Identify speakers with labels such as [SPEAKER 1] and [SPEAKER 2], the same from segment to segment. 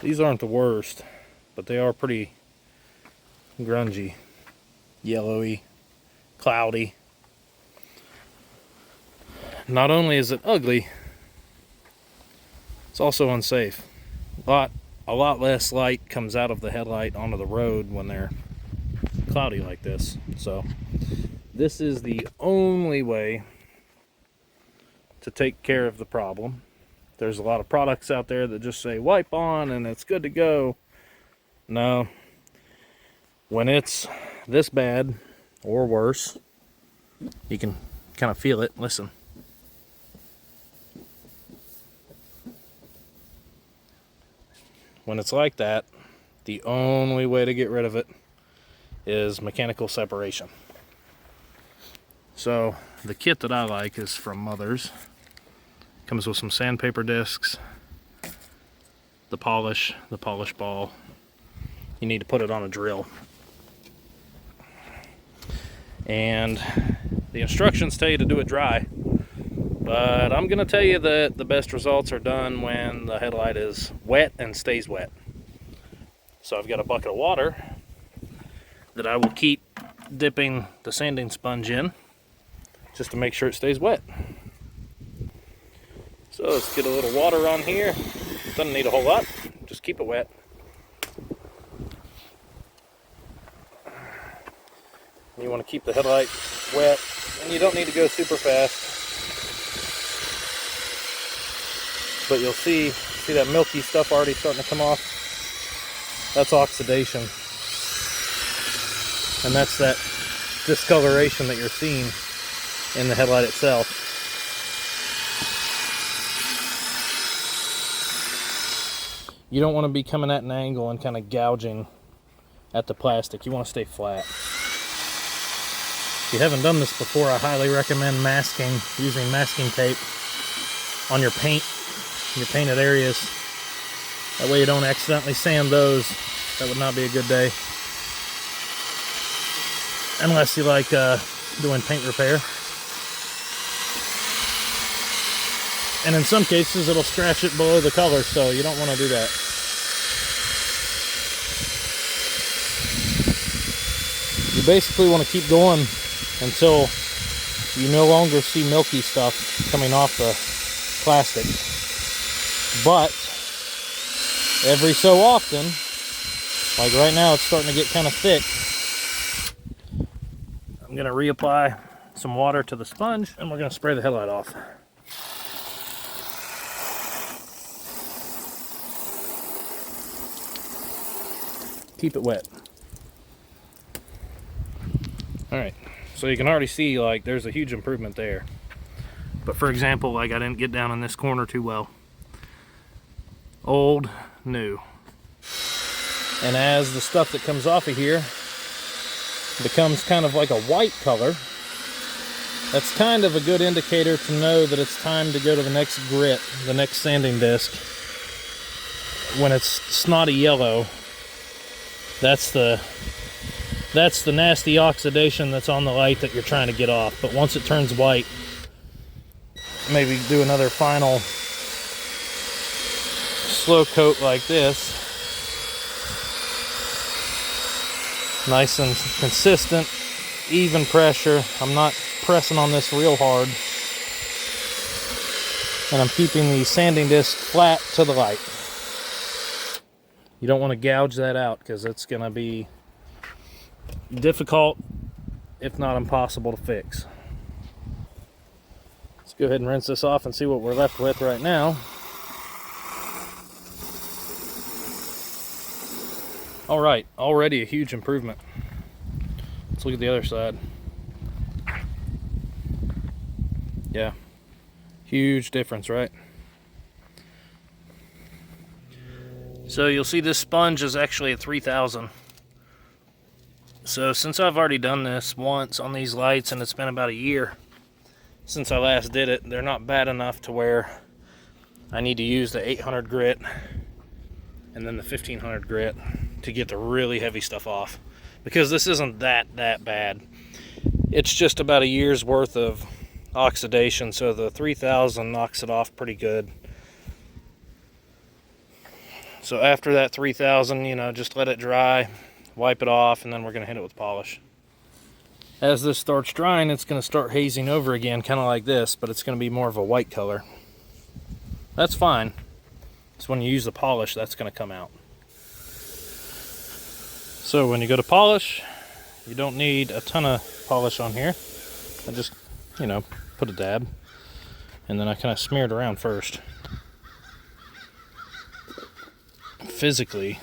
[SPEAKER 1] These aren't the worst, but they are pretty grungy, yellowy, cloudy. Not only is it ugly, it's also unsafe. A lot less light comes out of the headlight onto the road when they're cloudy like this. So this is the only way to take care of the problem. There's a lot of products out there that just say wipe on and it's good to go. No, when it's this bad or worse, you can kind of feel it. Listen. When it's like that, the only way to get rid of it is mechanical separation. So the kit that I like is from Mother's. Comes with some sandpaper discs, the polish ball. You need to put it on a drill. And the instructions tell you to do it dry. But I'm going to tell you that the best results are done when the headlight is wet and stays wet. So I've got a bucket of water that I will keep dipping the sanding sponge in just to make sure it stays wet. So let's get a little water on here. Doesn't need a whole lot, just keep it wet. You want to keep the headlight wet, and you don't need to go super fast. But you'll see that milky stuff already starting to come off? That's oxidation. And that's that discoloration that you're seeing in the headlight itself. You don't want to be coming at an angle and kind of gouging at the plastic. You want to stay flat. If you haven't done this before, I highly recommend masking, using masking tape on your paint. Your painted areas. That way you don't accidentally sand those. That would not be a good day. Unless you like doing paint repair. And in some cases it'll scratch it below the color, so you don't want to do that. You basically want to keep going until you no longer see milky stuff coming off the plastic. But every so often, like right now it's starting to get kind of thick, I'm going to reapply some water to the sponge and we're going to spray the headlight off. Keep it wet. Alright, so you can already see like there's a huge improvement there. But for example, like I didn't get down in this corner too well. Old, new. And as the stuff that comes off of here becomes kind of like a white color, that's kind of a good indicator to know that it's time to go to the next grit, the next sanding disc. When it's snotty yellow, that's the nasty oxidation that's on the light that you're trying to get off. But once it turns white, maybe do another final slow coat like this. Nice and consistent, even pressure. I'm not pressing on this real hard. And I'm keeping the sanding disc flat to the light. You don't want to gouge that out because it's going to be difficult, if not impossible, to fix. Let's go ahead and rinse this off and see what we're left with right now. All right, already a huge improvement. Let's look at the other side. Yeah, huge difference, right? So you'll see this sponge is actually at 3000. So since I've already done this once on these lights, and it's been about a year since I last did it, they're not bad enough to where I need to use the 800 grit and then the 1500 grit to get the really heavy stuff off, because this isn't that bad. It's just about a year's worth of oxidation, so the 3000 knocks it off pretty good. So after that 3000, you know, just let it dry, wipe it off, and then we're going to hit it with polish. As this starts drying, it's going to start hazing over again, kind of like this, but it's going to be more of a white color. That's fine. It's when you use the polish that's going to come out. So when you go to polish, you don't need a ton of polish on here. I just, you know, put a dab, and then I kind of smear it around first, physically,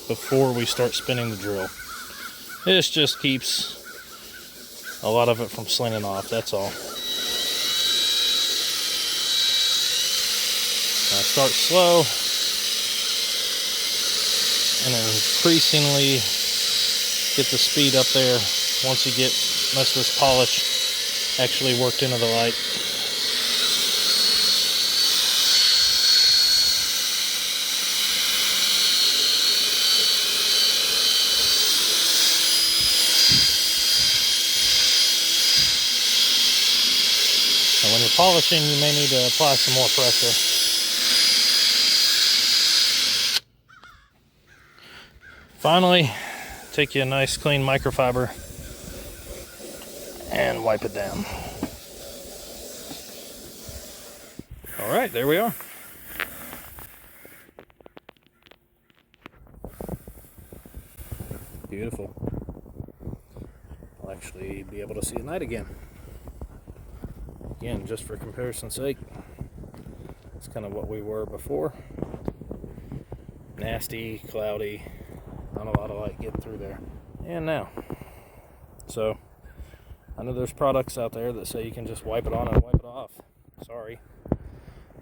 [SPEAKER 1] before we start spinning the drill. This just keeps a lot of it from slinging off, that's all. I start slow, and then increasingly get the speed up there once you get most of this polish actually worked into the light. And when you're polishing, you may need to apply some more pressure. Finally, take you a nice clean microfiber and wipe it down. All right, there we are. Beautiful. I'll actually be able to see the night again. Again, just for comparison's sake, it's kind of what we were before. Nasty, cloudy, not a lot of light getting through there. And now. So, I know there's products out there that say you can just wipe it on and wipe it off. Sorry.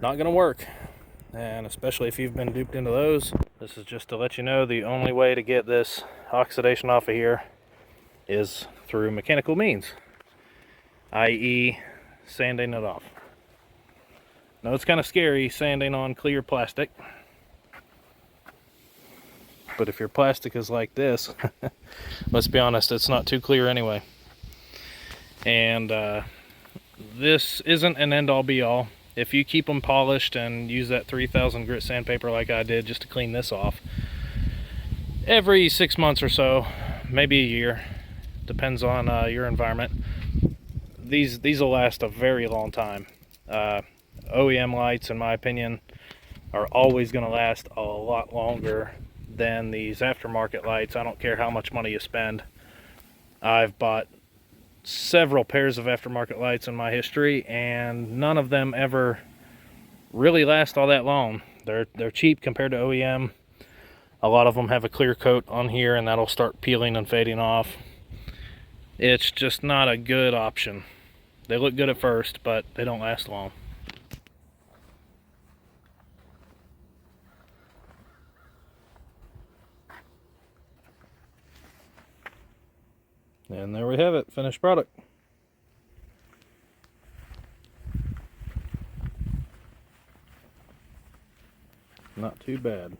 [SPEAKER 1] Not gonna work. And especially if you've been duped into those. This is just to let you know the only way to get this oxidation off of here is through mechanical means. i.e. sanding it off. Now it's kind of scary sanding on clear plastic. But if your plastic is like this, let's be honest, it's not too clear anyway. And this isn't an end-all be-all. If you keep them polished and use that 3000 grit sandpaper like I did just to clean this off, every 6 months or so, maybe a year, depends on your environment, these will last a very long time. OEM lights, in my opinion, are always going to last a lot longer than these aftermarket lights. I don't care how much money you spend. I've bought several pairs of aftermarket lights in my history, and none of them ever really last all that long. They're cheap compared to OEM. A lot of them have a clear coat on here, and that'll start peeling and fading off. It's just not a good option. They look good at first, but they don't last long. And there we have it, finished product. Not too bad.